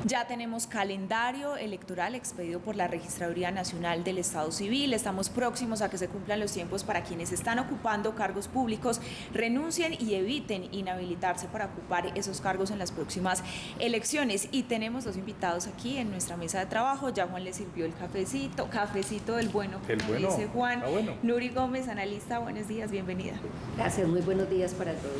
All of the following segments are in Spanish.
Ya tenemos calendario electoral expedido por la Registraduría Nacional del Estado Civil. Estamos próximos a que se cumplan los tiempos para quienes están ocupando cargos públicos renuncien y eviten inhabilitarse para ocupar esos cargos en las próximas elecciones. Y tenemos dos invitados aquí en nuestra mesa de trabajo. Ya Juan le sirvió el cafecito del bueno, como dice Juan. Bueno. Nuri Gómez, analista, buenos días, bienvenida. Gracias, muy buenos días para todos.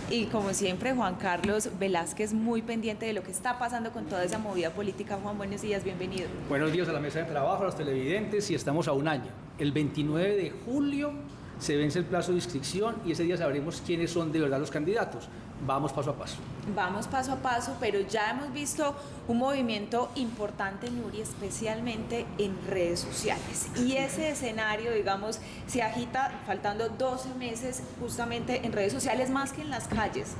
Y como siempre, Juan Carlos Velázquez, muy pendiente de lo que está pasando con toda esa movida política. Juan, buenos días, bienvenido. Buenos días a la mesa de trabajo, a los televidentes, y estamos a un año. El 29 de julio se vence el plazo de inscripción y ese día sabremos quiénes son de verdad los candidatos. Vamos paso a paso. Vamos paso a paso, pero ya hemos visto un movimiento importante, Nuri, especialmente en redes sociales. Y ese escenario, digamos, se agita faltando 12 meses justamente en redes sociales más que en las calles.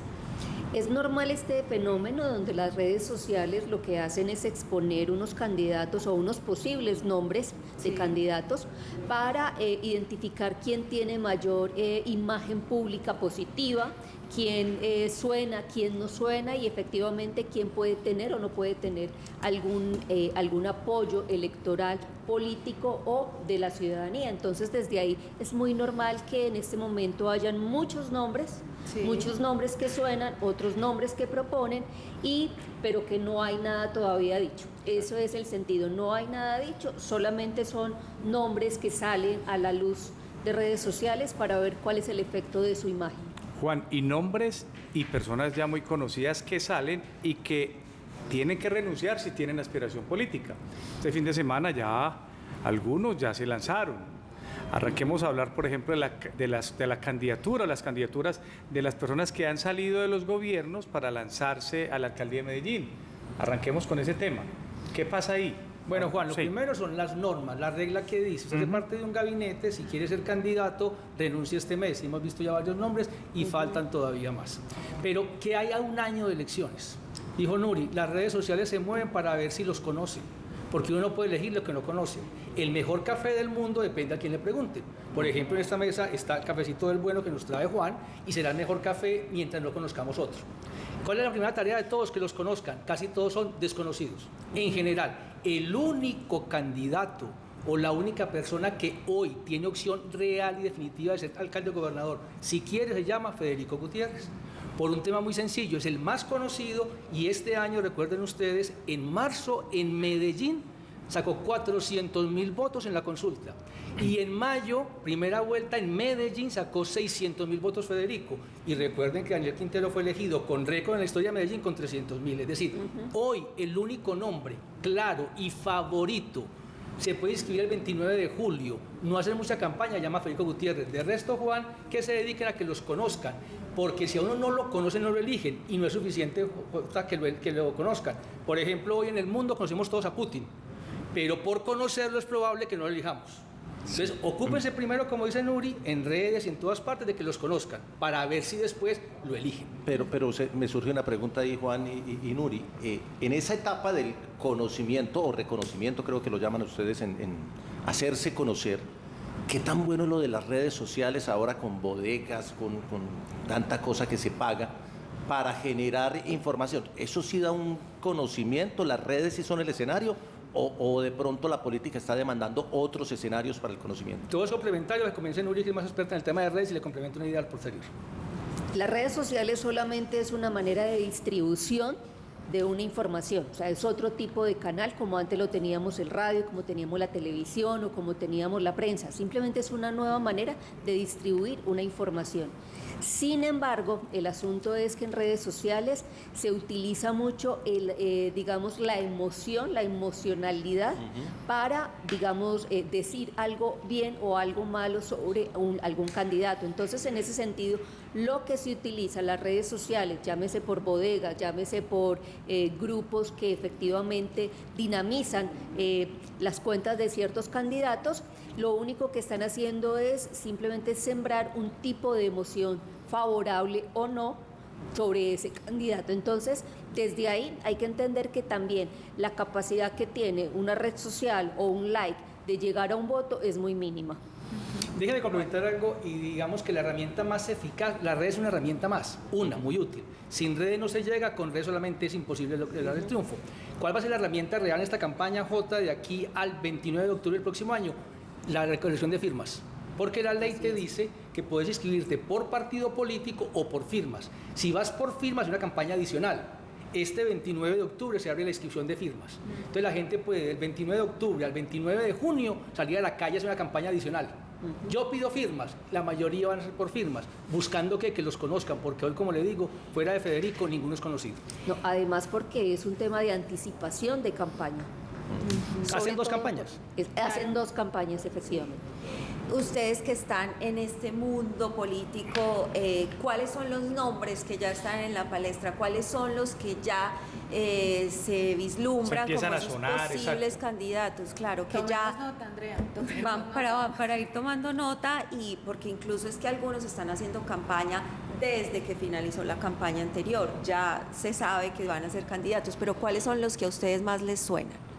Es normal este fenómeno donde las redes sociales lo que hacen es exponer unos candidatos o unos posibles nombres de candidatos para identificar quién tiene mayor imagen pública positiva, quién suena, quién no suena y efectivamente quién puede tener o no puede tener algún apoyo electoral, político o de la ciudadanía. Entonces desde ahí es muy normal que en este momento hayan muchos nombres que suenan, otros nombres que proponen, pero que no hay nada todavía dicho. Eso es el sentido, no hay nada dicho, solamente son nombres que salen a la luz de redes sociales para ver cuál es el efecto de su imagen. Juan, y nombres y personas ya muy conocidas que salen y que tienen que renunciar si tienen aspiración política. Este fin de semana ya algunos ya se lanzaron. Arranquemos a hablar, por ejemplo, de la candidatura, las candidaturas de las personas que han salido de los gobiernos para lanzarse a la alcaldía de Medellín. Arranquemos con ese tema. ¿Qué pasa ahí? Bueno, Juan, lo primero son las normas, la regla que dice, usted es parte de un gabinete, si quiere ser candidato, renuncie este mes. Hemos visto ya varios nombres y faltan todavía más. Pero que haya un año de elecciones. Dijo Nuri, las redes sociales se mueven para ver si los conocen, porque uno puede elegir lo que no conoce. El mejor café del mundo depende a quién le pregunte. Por ejemplo, en esta mesa está el cafecito del bueno que nos trae Juan y será el mejor café mientras no conozcamos otro. ¿Cuál es la primera tarea de todos? Que los conozcan. Casi todos son desconocidos. En general, el único candidato o la única persona que hoy tiene opción real y definitiva de ser alcalde o gobernador, si quiere, se llama Federico Gutiérrez. Por un tema muy sencillo, es el más conocido y este año, recuerden ustedes, en marzo en Medellín sacó 400.000 votos en la consulta y en mayo, primera vuelta en Medellín, sacó 600.000 votos Federico, y recuerden que Daniel Quintero fue elegido con récord en la historia de Medellín con 300.000, es decir, hoy el único nombre claro y favorito se puede inscribir el 29 de julio, no hacer mucha campaña, llama Federico Gutiérrez. De resto, Juan, que se dediquen a que los conozcan, porque si a uno no lo conocen, no lo eligen, y no es suficiente que lo conozcan. Por ejemplo, hoy en el mundo conocemos todos a Putin, pero por conocerlo es probable que no lo elijamos. Entonces, ocúpense primero, como dice Nuri, en redes y en todas partes de que los conozcan, para ver si después lo eligen. Pero me surge una pregunta ahí, Juan y Nuri. En esa etapa del conocimiento o reconocimiento, creo que lo llaman ustedes, en hacerse conocer, ¿qué tan bueno es lo de las redes sociales ahora con bodegas, con tanta cosa que se paga para generar información? ¿Eso sí da un conocimiento? ¿Las redes sí son el escenario? ¿O de pronto la política está demandando otros escenarios para el conocimiento? Todo es complementario, que comience Nuri, que es más experta en el tema de redes, y le complemento una idea al posterior. Las redes sociales solamente es una manera de distribución de una información, o sea, es otro tipo de canal, como antes lo teníamos el radio, como teníamos la televisión o como teníamos la prensa. Simplemente es una nueva manera de distribuir una información. Sin embargo, el asunto es que en redes sociales se utiliza mucho digamos, la emoción, la emocionalidad para, digamos, decir algo bien o algo malo sobre algún candidato. Entonces, en ese sentido, lo que se utiliza, las redes sociales, llámese por bodegas, llámese por grupos que efectivamente dinamizan las cuentas de ciertos candidatos, lo único que están haciendo es simplemente sembrar un tipo de emoción favorable o no sobre ese candidato. Entonces, desde ahí hay que entender que también la capacidad que tiene una red social o un like de llegar a un voto es muy mínima. Déjeme complementar algo y digamos que la herramienta más eficaz, la red es una herramienta más, una, muy útil. Sin redes no se llega, con redes solamente es imposible lograr el triunfo. ¿Cuál va a ser la herramienta real en esta campaña, J, de aquí al 29 de octubre del próximo año? La recolección de firmas. Porque la ley te dice que puedes inscribirte por partido político o por firmas. Si vas por firmas, es una campaña adicional. Este 29 de octubre se abre la inscripción de firmas. Entonces la gente puede del 29 de octubre al 29 de junio salir a la calle, es una campaña adicional. Yo pido firmas, la mayoría van a ser por firmas, buscando que los conozcan, porque hoy, como le digo, fuera de Federico, ninguno es conocido. No, además porque es un tema de anticipación de campaña. Sobre ¿Hacen dos todo, campañas? Hacen dos campañas, efectivamente. Ustedes que están en este mundo político, ¿cuáles son los nombres que ya están en la palestra? ¿Cuáles son los que ya se vislumbran Se empiezan como a esos sonar, posibles exacto. candidatos? Claro, que Tomemos ya nota, Andrea. van para ir tomando nota, y porque incluso es que algunos están haciendo campaña desde que finalizó la campaña anterior. Ya se sabe que van a ser candidatos, pero ¿cuáles son los que a ustedes más les suenan?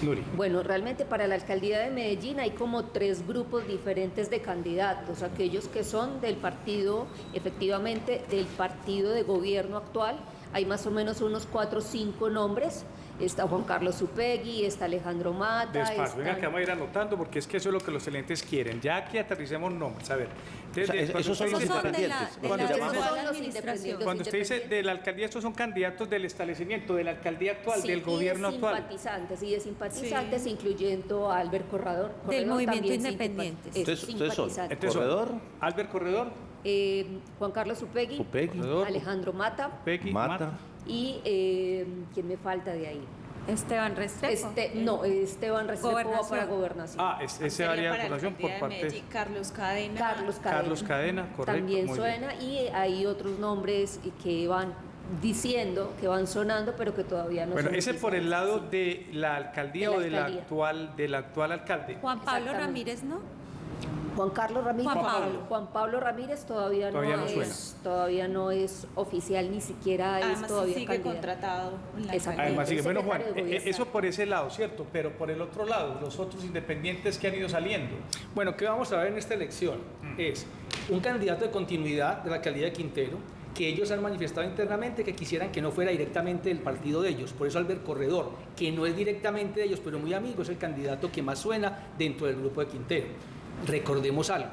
Nuri. Bueno, realmente para la alcaldía de Medellín hay como 3 grupos diferentes de candidatos, aquellos que son del partido, efectivamente, del partido de gobierno actual. Hay más o menos unos 4 o 5 nombres. Está Juan Carlos Upegui, está Alejandro Mata. Despacio, venga, están- que vamos a ir anotando porque es que eso es lo que los clientes quieren. Ya que aterricemos nombres, a ver. O sea, esos son los Esos son de la- independientes. de Cuando la- llamamos- Esos son la los administración. independientes. Cuando usted dice de la alcaldía, estos son candidatos del establecimiento, de la alcaldía actual, Sí, del gobierno y de actual. simpatizantes, y de simpatizantes, incluyendo a Albert Corredor. Del Movimiento también Independientes. simpatiza- Ustedes son simpatizante. Entonces, Corredor, Albert Corredor, Juan Carlos Upegui, Upegui, Corredor, Alejandro Mata Peggy, Mata. y ¿quién me falta de ahí? Esteban Restrepo. Esteban Restrepo va Gobernación. para gobernación. ese Sería área de para la gobernación por alcaldía de parte Medellín, Carlos Cadena. Carlos Cadena. correcto. También muy bien. suena, y hay otros nombres que van diciendo, que van sonando, pero que todavía no Bueno, son ese por el oficiales. lado de la alcaldía De la o alcaldía. del actual alcalde. Juan Pablo Exactamente. Ramírez, ¿no? Juan Carlos Ramírez. Juan Pablo. Ramírez todavía, Todavía no, no es, todavía no es oficial, ni siquiera es Además, todavía sigue candidato. contratado en la Exacto. alcaldía. Además, sigue. el Bueno, Juan, secretario de gobierno. eso por ese lado, ¿cierto? Pero por el otro lado, los otros independientes que han ido saliendo. Bueno, ¿qué vamos a ver en esta elección? Es un candidato de continuidad de la alcaldía de Quintero, que ellos han manifestado internamente que quisieran que no fuera directamente del partido de ellos. Por eso Albert Corredor, que no es directamente de ellos, pero muy amigo, es el candidato que más suena dentro del grupo de Quintero. Recordemos algo,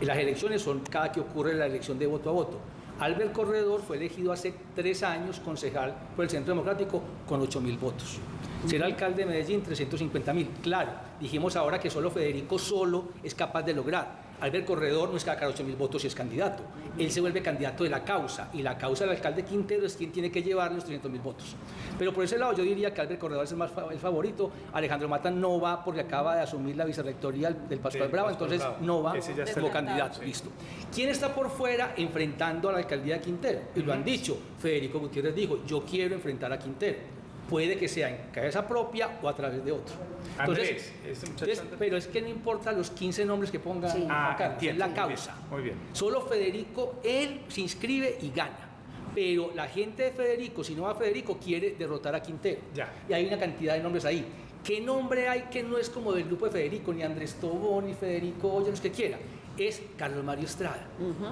las elecciones son cada que ocurre la elección de voto a voto. Albert Corredor fue elegido hace 3 años concejal por el Centro Democrático con 8.000 votos. Será alcalde de Medellín 350.000. Claro, dijimos ahora que solo Federico solo es capaz de lograr. Albert Corredor no es que sacar 8.000 votos y es candidato. Él se vuelve candidato de la causa, y la causa del alcalde Quintero es quien tiene que llevar los 300.000 votos. Pero por ese lado yo diría que Albert Corredor es el favorito. Alejandro Mata no va porque acaba de asumir la vicerrectoría del Pascual Del Bravo, Pascual entonces Bravo. no va Ese ya está como descartado, candidato. sí. Listo. ¿Quién está por fuera enfrentando a la alcaldía de Quintero? Y lo han dicho. Federico Gutiérrez dijo, yo quiero enfrentar a Quintero. Puede que sea en cabeza propia o a través de otro. Andrés, este muchacho entonces, Andrés. pero es que no importa los 15 nombres que ponga Sí. Juan Carlos, es entiendo, la muy causa. bien, muy bien. Solo Federico, él se inscribe y gana. Pero la gente de Federico, si no va Federico, quiere derrotar a Quintero. Ya. Y hay una cantidad de nombres ahí. ¿Qué nombre hay que no es como del grupo de Federico, ni Andrés Tobón, ni Federico Oya, los que quiera? Es Carlos Mario Estrada,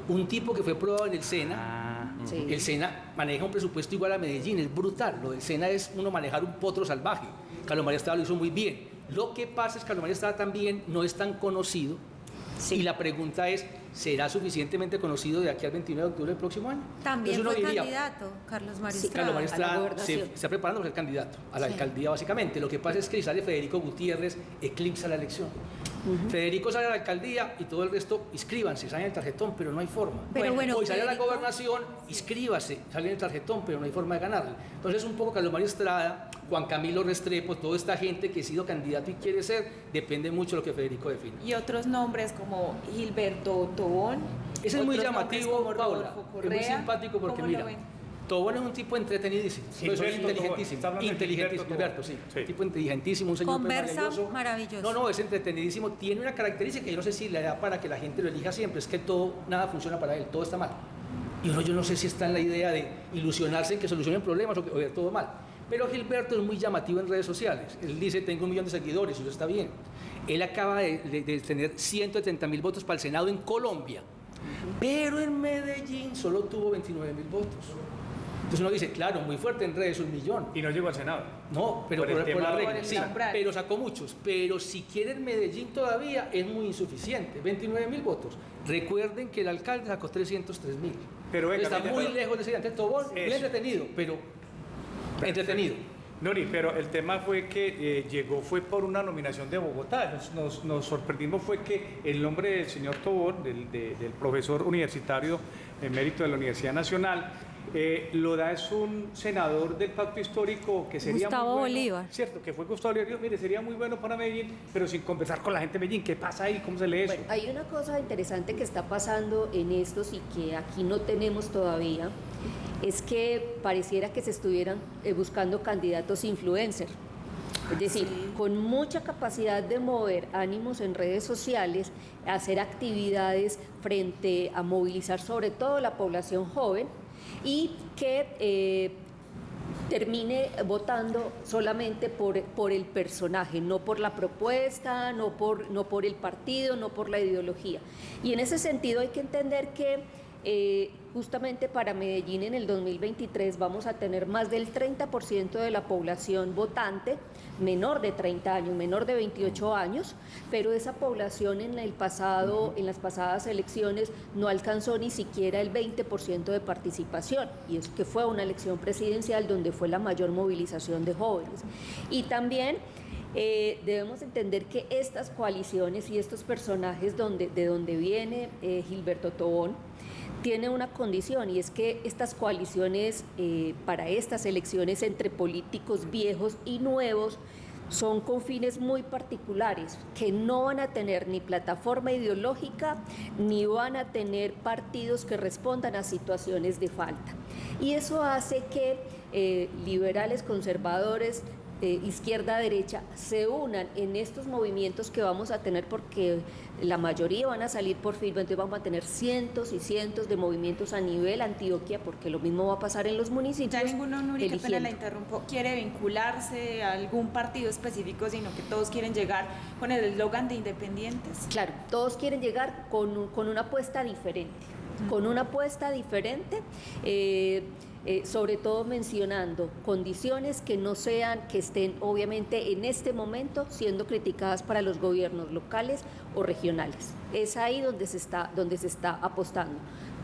un tipo que fue probado en el SENA. Sí. El SENA maneja un presupuesto igual a Medellín, es brutal. Lo del SENA es uno manejar un potro salvaje. Carlos Mario Estrada lo hizo muy bien. Lo que pasa es que Carlos Mario Estrada también no es tan conocido. Y la pregunta es, ¿será suficientemente conocido de aquí al 29 de octubre del próximo año? También Entonces fue uno diría, candidato, Carlos Mario Sí, Estrada. Carlos Mario a la Estrada se gobernación. está preparando para ser candidato a la Sí. alcaldía básicamente. Lo que pasa es que si sale Federico Gutiérrez, eclipsa la elección. Federico sale a la alcaldía y todo el resto, inscríbanse, salen en el tarjetón, pero no hay forma. Pero bueno, hoy sale a la Federico- gobernación, inscríbase, sale en el tarjetón, pero no hay forma de ganarle. Entonces un poco Carlos Mario Estrada, Juan Camilo Restrepo, toda esta gente que ha sido candidato y quiere ser, depende mucho de lo que Federico define. Y otros nombres como Gilberto Tobón. Ese es muy otros nombres llamativo, como Paula. Rodolfo Es muy Correa. simpático porque ¿Cómo mira, lo ven? Tobón es un tipo entretenidísimo, Gilberto es inteligentísimo, Tobón. Está hablando de inteligentísimo, Gilberto Gilberto, Tobón. sí, Sí. un tipo inteligentísimo, un señor Conversa maravilloso. maravilloso. No, es entretenidísimo, tiene una característica que yo no sé si le da para que la gente lo elija siempre, es que nada funciona para él, todo está mal. Y yo no sé si está en la idea de ilusionarse en que solucionen problemas o ver todo mal. Pero Gilberto es muy llamativo en redes sociales. Él dice, tengo 1 millón de seguidores, y eso está bien. Él acaba de tener 130.000 votos para el Senado en Colombia, pero en Medellín solo tuvo 29.000 votos. Entonces uno dice, claro, muy fuerte en redes, 1 millón. Y no llegó al Senado. No, pero Por el por tema la del regla, sí, umbral. pero sacó muchos. Pero si quieren Medellín todavía es muy insuficiente, 29.000 votos. Recuerden que el alcalde sacó 303.000. Pero venga, está venga, muy pero- lejos de ser ante Tobón, muy Eso. entretenido, pero entretenido. Nori, pero el tema fue que llegó fue por una nominación de Bogotá. Nos sorprendimos fue que el nombre del señor Tobón, del profesor universitario emérito de la Universidad Nacional, lo da es un senador del pacto histórico que sería Gustavo muy bueno, Bolívar. cierto, que fue Gustavo Bolívar. Dijo, mire, sería muy bueno para Medellín, pero sin conversar con la gente de Medellín. ¿Qué pasa ahí? ¿Cómo se lee eso? Bueno, hay una cosa interesante que está pasando en estos y que aquí no tenemos todavía, es que pareciera que se estuvieran buscando candidatos influencer. Es decir, con mucha capacidad de mover ánimos en redes sociales, hacer actividades frente a movilizar sobre todo la población joven y que termine votando solamente por el personaje, no por la propuesta, no por el partido, no por la ideología. Y en ese sentido hay que entender que justamente para Medellín en el 2023 vamos a tener más del 30% de la población votante menor de 30 años, menor de 28 años, pero esa población en las pasadas elecciones no alcanzó ni siquiera el 20% de participación, y eso que fue una elección presidencial donde fue la mayor movilización de jóvenes. Y también debemos entender que estas coaliciones y estos personajes de donde viene Gilberto Tobón, tiene una condición, y es que estas coaliciones para estas elecciones entre políticos viejos y nuevos son con fines muy particulares, que no van a tener ni plataforma ideológica, ni van a tener partidos que respondan a situaciones de falta. Y eso hace que liberales, conservadores, izquierda-derecha se unan en estos movimientos que vamos a tener, porque la mayoría van a salir por firma, entonces vamos a tener cientos y cientos de movimientos a nivel Antioquia, porque lo mismo va a pasar en los municipios. Ya ninguno, Nuri, qué pena la eligiendo. interrumpo, quiere vincularse a algún partido específico, sino que todos quieren llegar con el eslogan de independientes. Claro, todos quieren llegar con una apuesta diferente, sobre todo mencionando condiciones que no sean, que estén obviamente en este momento siendo criticadas para los gobiernos locales o regionales. Es ahí donde se está apostando.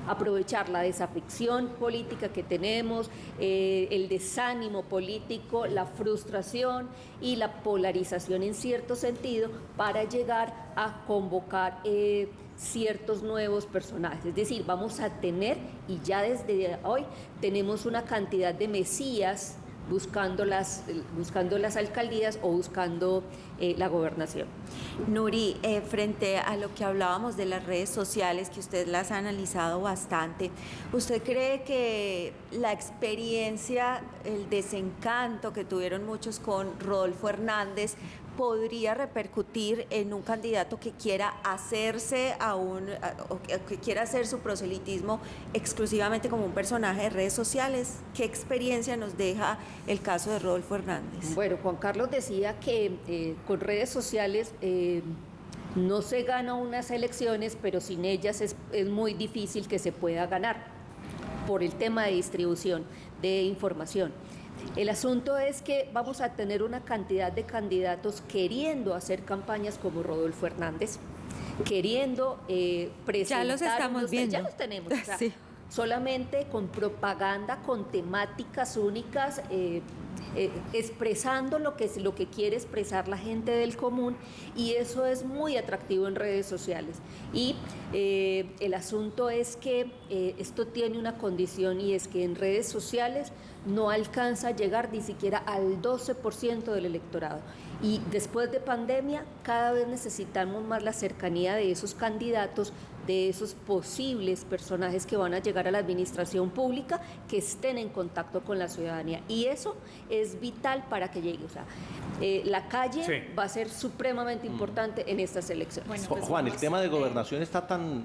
Aprovechar la desafección política que tenemos, el desánimo político, la frustración y la polarización en cierto sentido para llegar a convocar ciertos nuevos personajes. Es decir, vamos a tener, y ya desde hoy tenemos una cantidad de mesías buscando las alcaldías o buscando la gobernación. Nuri, frente a lo que hablábamos de las redes sociales, que usted las ha analizado bastante, ¿usted cree que la experiencia, el desencanto que tuvieron muchos con Rodolfo Hernández podría repercutir en un candidato que quiera hacerse o que quiera hacer su proselitismo exclusivamente como un personaje de redes sociales? ¿Qué experiencia nos deja el caso de Rodolfo Hernández? Bueno, Juan Carlos decía que con redes sociales no se gana unas elecciones, pero sin ellas es muy difícil que se pueda ganar por el tema de distribución de información. El asunto es que vamos a tener una cantidad de candidatos queriendo hacer campañas como Rodolfo Hernández, queriendo presentar... Ya los estamos viendo. Ya los tenemos. O sea, Sí. solamente con propaganda, con temáticas únicas, expresando lo que quiere expresar la gente del común, y eso es muy atractivo en redes sociales. Y el asunto es que esto tiene una condición, y es que en redes sociales no alcanza a llegar ni siquiera al 12% del electorado. Y después de pandemia, cada vez necesitamos más la cercanía de esos candidatos, de esos posibles personajes que van a llegar a la administración pública, que estén en contacto con la ciudadanía. Y eso es vital para que llegue. O sea, la calle Sí. va a ser supremamente importante en estas elecciones. Bueno, pues Juan, ¿el vamos, tema de gobernación está tan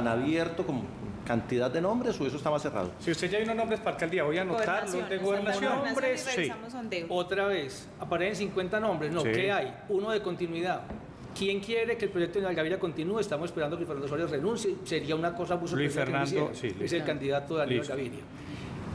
abierto como cantidad de nombres o eso está más cerrado? Si usted ya hay unos nombres para alcaldía, voy a anotar los de gobernación. Nombres, y revisamos sondeo. Otra vez, aparecen 50 nombres. No, Sí. ¿qué hay? Uno de continuidad. ¿Quién quiere que el proyecto de Gaviria continúe? Estamos esperando que Fernando Suárez renuncie. Sería una cosa muy Luis sorprendente que lo Fernando, hiciera. sí, Es el candidato de Aníbal Listo. Gaviria.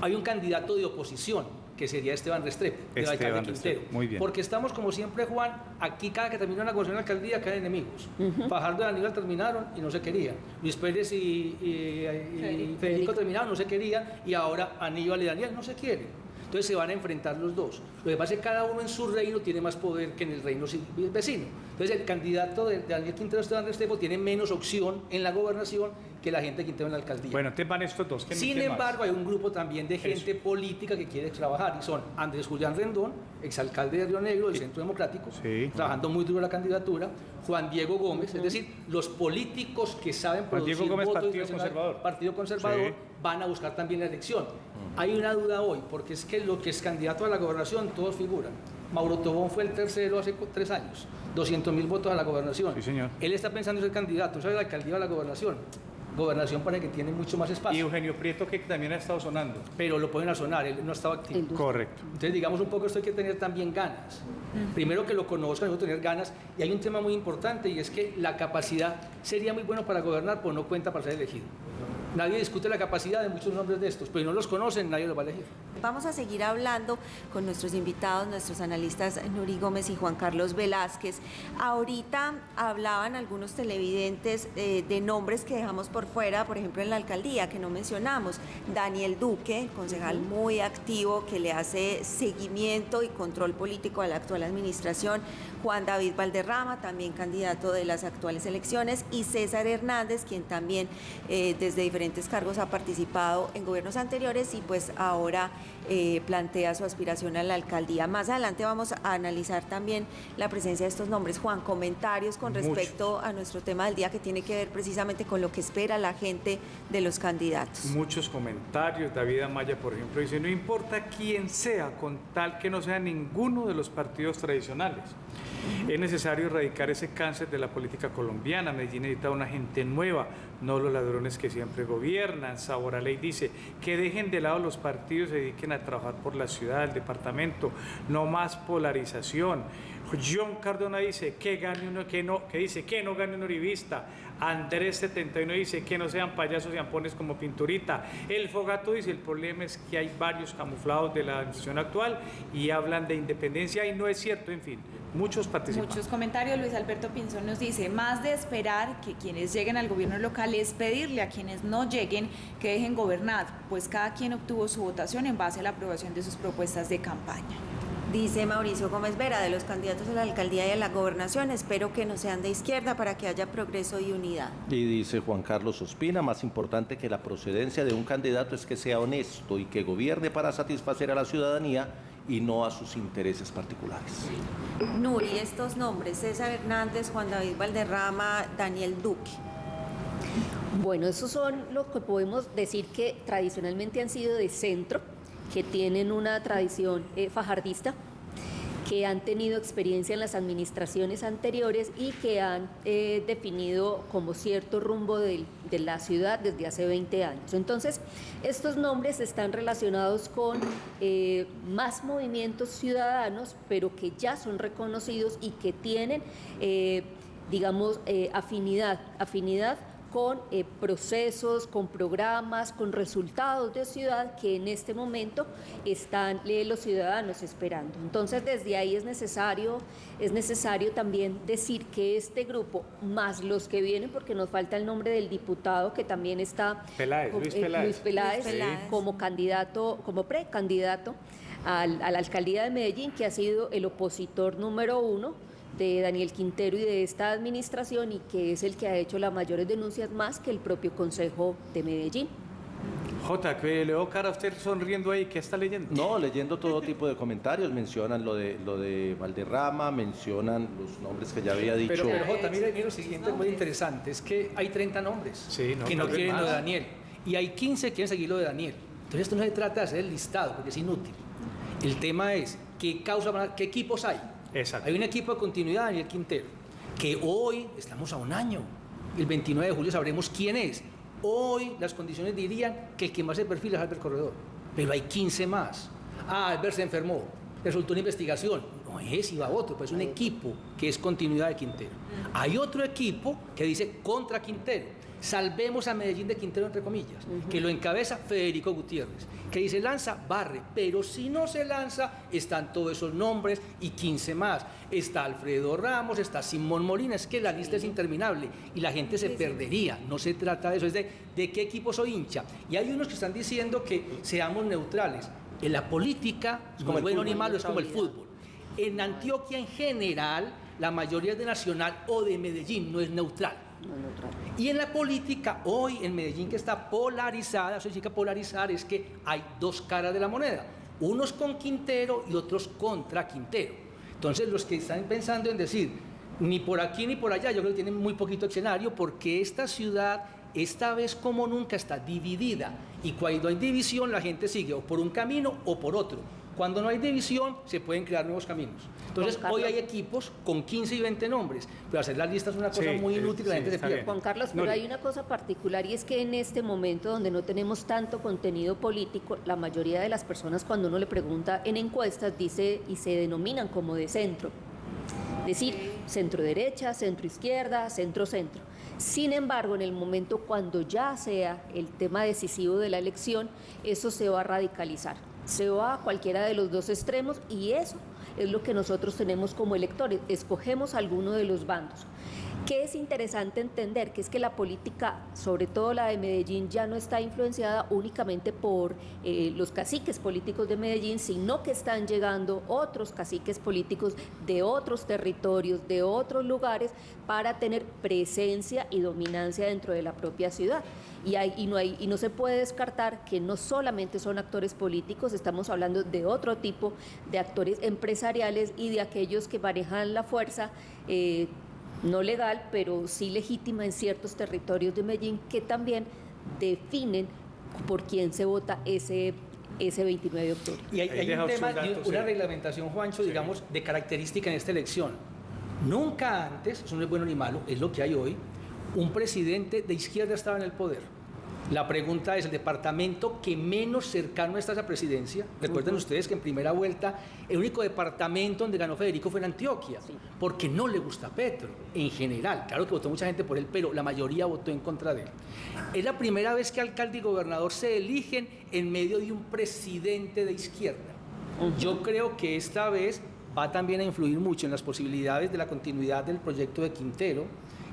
Hay un candidato de oposición, que sería Esteban Restrepo, del alcalde Esteban Quintero. Restrepo, muy bien. Porque estamos, como siempre, Juan, aquí cada que termina una gobernación de la alcaldía quedan enemigos. Fajardo y Aníbal terminaron y no se querían. Luis Pérez y Federico terminaron, no se querían. Y ahora Aníbal y Daniel no se quieren. Entonces se van a enfrentar los dos. Lo que pasa es que cada uno en su reino tiene más poder que en el reino vecino. Entonces el candidato de Daniel Quintero, Esteban Restrepo, tiene menos opción en la gobernación que la gente de Quintero en la alcaldía. Bueno, entonces van estos dos. Sin embargo, hay un grupo también de gente política que quiere trabajar, y son Andrés Julián Rendón, exalcalde de Río Negro, del Centro Democrático, Sí. trabajando muy duro la candidatura, Juan Diego Gómez, es decir, los políticos que saben Juan producir Diego Gómez, votos Partido nacional, Conservador. Partido Conservador, Sí. van a buscar también la elección. Hay una duda hoy, porque es que lo que es candidato a la gobernación, todos figuran. Mauro Tobón fue el tercero hace 3 años, 200.000 votos a la gobernación. Sí, señor. Él está pensando en ser candidato, ¿sabe? La alcaldía a la gobernación. Gobernación para que tiene mucho más Y espacio. Eugenio Prieto, que también ha estado sonando. Pero lo pueden a sonar, él no estaba activo. Correcto. Entonces, digamos un poco, esto hay que tener también ganas. Primero que lo conozcan, luego tener ganas. Y hay un tema muy importante, y es que la capacidad sería muy bueno para gobernar, pero no cuenta para ser elegido. Nadie discute la capacidad de muchos nombres de estos, pero si no los conocen, nadie los va a elegir. Vamos a seguir hablando con nuestros invitados, nuestros analistas Nuri Gómez y Juan Carlos Velázquez. Ahorita hablaban algunos televidentes de nombres que dejamos por fuera, por ejemplo en la alcaldía, que no mencionamos. Daniel Duque, concejal muy activo, que le hace seguimiento y control político a la actual administración. Juan David Valderrama, también candidato de las actuales elecciones. Y César Hernández, quien también desde diferentes cargos ha participado en gobiernos anteriores y pues ahora plantea su aspiración a la alcaldía. Más adelante vamos a analizar también la presencia de estos nombres. Juan, comentarios con respecto a nuestro tema del día, que tiene que ver precisamente con lo que espera la gente de los candidatos. Muchos comentarios. David Amaya, por ejemplo, dice: no importa quién sea, con tal que no sea ninguno de los partidos tradicionales. Es necesario erradicar ese cáncer de la política colombiana. Medellín necesita una gente nueva, no los ladrones que siempre gobiernan. Sabor a Ley dice que dejen de lado los partidos, se dediquen a trabajar por la ciudad, el departamento, no más polarización. John Cardona dice que gane uno, que dice que no gane un uribista. Andrés 71 dice que no sean payasos y ampones como Pinturita. El Fogato dice: el problema es que hay varios camuflados de la administración actual y hablan de independencia, y no es cierto. En fin, muchos participan. Muchos comentarios. Luis Alberto Pinzón nos dice: más de esperar que quienes lleguen al gobierno local es pedirle a quienes no lleguen que dejen gobernar, pues cada quien obtuvo su votación en base a la aprobación de sus propuestas de campaña. Dice Mauricio Gómez Vera, de los candidatos a la alcaldía y a la gobernación, espero que no sean de izquierda para que haya progreso y unidad. Y dice Juan Carlos Ospina: más importante que la procedencia de un candidato es que sea honesto y que gobierne para satisfacer a la ciudadanía y no a sus intereses particulares. Nuri, estos nombres: César Hernández, Juan David Valderrama, Daniel Duque. Bueno, esos son lo que podemos decir que tradicionalmente han sido de centro, que tienen una tradición fajardista, que han tenido experiencia en las administraciones anteriores y que han definido como cierto rumbo de la ciudad desde hace 20 años. Entonces, estos nombres están relacionados con más movimientos ciudadanos, pero que ya son reconocidos y que tienen, digamos, afinidad con procesos, con programas, con resultados de ciudad que en este momento están los ciudadanos esperando. Entonces, desde ahí es necesario también decir que este grupo, más los que vienen, porque nos falta el nombre del diputado que también está, Luis Peláez, como candidato, como precandidato a la alcaldía de Medellín, que ha sido el opositor número 1 de Daniel Quintero y de esta administración, y que es el que ha hecho las mayores denuncias, más que el propio Consejo de Medellín. Jota, que le veo cara a usted sonriendo ahí, ¿qué está leyendo? No, leyendo todo tipo de comentarios, mencionan lo de Valderrama, mencionan los nombres que ya había dicho. Pero Jota, mira lo siguiente, muy interesante, es que hay 30 nombres Sí, no, que no tal vez quieren lo más. de Daniel, y hay 15 que quieren seguir lo de Daniel. Entonces esto no se trata de hacer el listado, porque es inútil. El tema es qué equipos hay. Exacto. Hay un equipo de continuidad, Daniel Quintero, que hoy estamos a un año. El 29 de julio sabremos quién es. Hoy las condiciones dirían que el que más se perfila es Albert Corredor, pero hay 15 más. Albert se enfermó. resultó una investigación. No es, iba otro, pues es un equipo que es continuidad de Quintero. Hay otro equipo que dice contra Quintero. Salvemos a Medellín de Quintero, entre comillas, que lo encabeza Federico Gutiérrez, que dice lanza, barre, pero si no se lanza, están todos esos nombres y 15 más. Está Alfredo Ramos, está Simón Molina, es que la lista es interminable y la gente se perdería. No se trata de eso, es de qué equipo soy hincha. Y hay unos que están diciendo que seamos neutrales. En la política, no es bueno ni malo, es como el fútbol. En Antioquia en general, la mayoría es de Nacional o de Medellín, no es neutral. Y en la política, hoy en Medellín, que está polarizada, eso significa polarizar, es que hay dos caras de la moneda, unos con Quintero y otros contra Quintero. Entonces, los que están pensando en decir, ni por aquí ni por allá, yo creo que tienen muy poquito escenario, porque esta ciudad, esta vez como nunca, está dividida. Y cuando hay división, la gente sigue o por un camino o por otro. Cuando no hay división, se pueden crear nuevos caminos. Entonces, hoy hay equipos con 15 y 20 nombres, pero hacer las listas es una cosa muy inútil, la gente se pierde. Juan Carlos, pero hay una cosa particular y es que en este momento donde no tenemos tanto contenido político, la mayoría de las personas cuando uno le pregunta en encuestas dice y se denominan como de centro. Es decir, centro derecha, centro izquierda, centro centro. Sin embargo, en el momento cuando ya sea el tema decisivo de la elección, eso se va a radicalizar. Se va a cualquiera de los dos extremos y eso es lo que nosotros tenemos como electores, escogemos alguno de los bandos. ¿Qué es interesante entender? Que es que la política, sobre todo la de Medellín, ya no está influenciada únicamente por los caciques políticos de Medellín, sino que están llegando otros caciques políticos de otros territorios, de otros lugares, para tener presencia y dominancia dentro de la propia ciudad. Y no se puede descartar que no solamente son actores políticos, estamos hablando de otro tipo de actores empresariales y de aquellos que manejan la fuerza no legal, pero sí legítima en ciertos territorios de Medellín, que también definen por quién se vota ese 29 de octubre. Y hay un tema, una reglamentación, Juancho, digamos, de característica en esta elección. Nunca antes, eso no es bueno ni malo, es lo que hay hoy, un presidente de izquierda estaba en el poder. La pregunta es, el departamento que menos cercano está a esa presidencia, recuerden ustedes que en primera vuelta el único departamento donde ganó Federico fue en Antioquia, porque no le gusta Petro, en general. Claro que votó mucha gente por él, pero la mayoría votó en contra de él. Es la primera vez que alcalde y gobernador se eligen en medio de un presidente de izquierda. Yo creo que esta vez va también a influir mucho en las posibilidades de la continuidad del proyecto de Quintero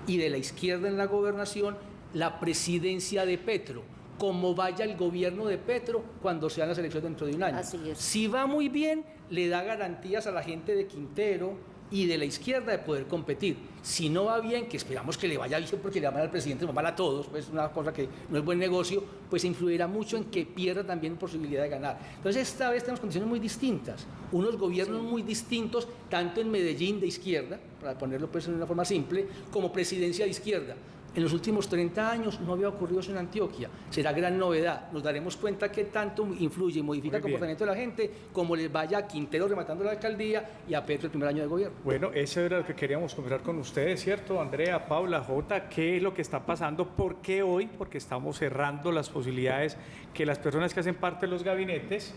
y de la izquierda en la gobernación, la presidencia de Petro, como vaya el gobierno de Petro cuando sean las elecciones dentro de un año. Así es. Si va muy bien, le da garantías a la gente de Quintero y de la izquierda de poder competir. Si no va bien, que esperamos que le vaya bien porque le va mal al presidente, le va mal a todos, pues es una cosa que no es buen negocio, pues influirá mucho en que pierda también posibilidad de ganar. Entonces esta vez tenemos condiciones muy distintas, unos gobiernos muy distintos, tanto en Medellín de izquierda, para ponerlo pues en una forma simple, como presidencia de izquierda. En los últimos 30 años no había ocurrido eso en Antioquia. Será gran novedad. Nos daremos cuenta que tanto influye y modifica el comportamiento de la gente, como les vaya a Quintero rematando la alcaldía y a Petro el primer año de gobierno. Bueno, eso era lo que queríamos conversar con ustedes, ¿cierto? Andrea, Paula, Jota, ¿qué es lo que está pasando? ¿Por qué hoy? Porque estamos cerrando las posibilidades que las personas que hacen parte de los gabinetes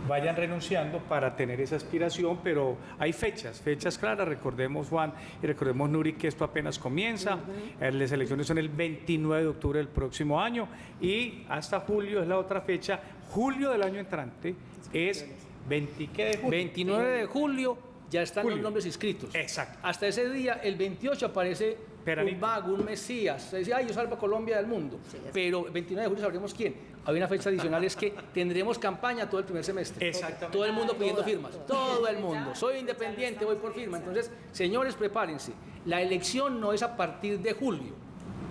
vayan renunciando para tener esa aspiración, pero hay fechas claras, recordemos Juan y recordemos Nuri que esto apenas comienza, las elecciones son el 29 de octubre del próximo año y hasta julio es la otra fecha, julio del año entrante es 29 de julio ya están los nombres inscritos. Exacto. Hasta ese día, el 28 aparece Peranito. un mago, un mesías. Se decía, yo salvo a Colombia del mundo. Pero el 29 de julio sabremos quién. Hay una fecha adicional, es que tendremos campaña todo el primer semestre. Exactamente. Todo el mundo pidiendo firmas. Todo el mundo. Soy independiente, voy por firma. Entonces, señores, prepárense. La elección no es a partir de julio.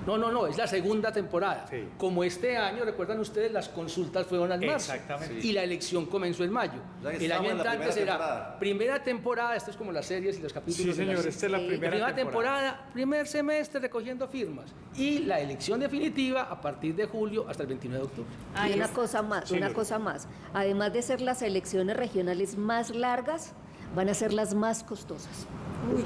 No, es la segunda temporada. Sí. Como este año, recuerdan ustedes, las consultas fueron en marzo. Exactamente. Y la elección comenzó en mayo. El año entrante será primera temporada, esto es como las series y los capítulos. Sí, señor, esta es la primera temporada. Primer semestre recogiendo firmas. Y la elección definitiva a partir de julio hasta el 29 de octubre. Y una cosa más. Además de ser las elecciones regionales más largas, van a ser las más costosas. Uy.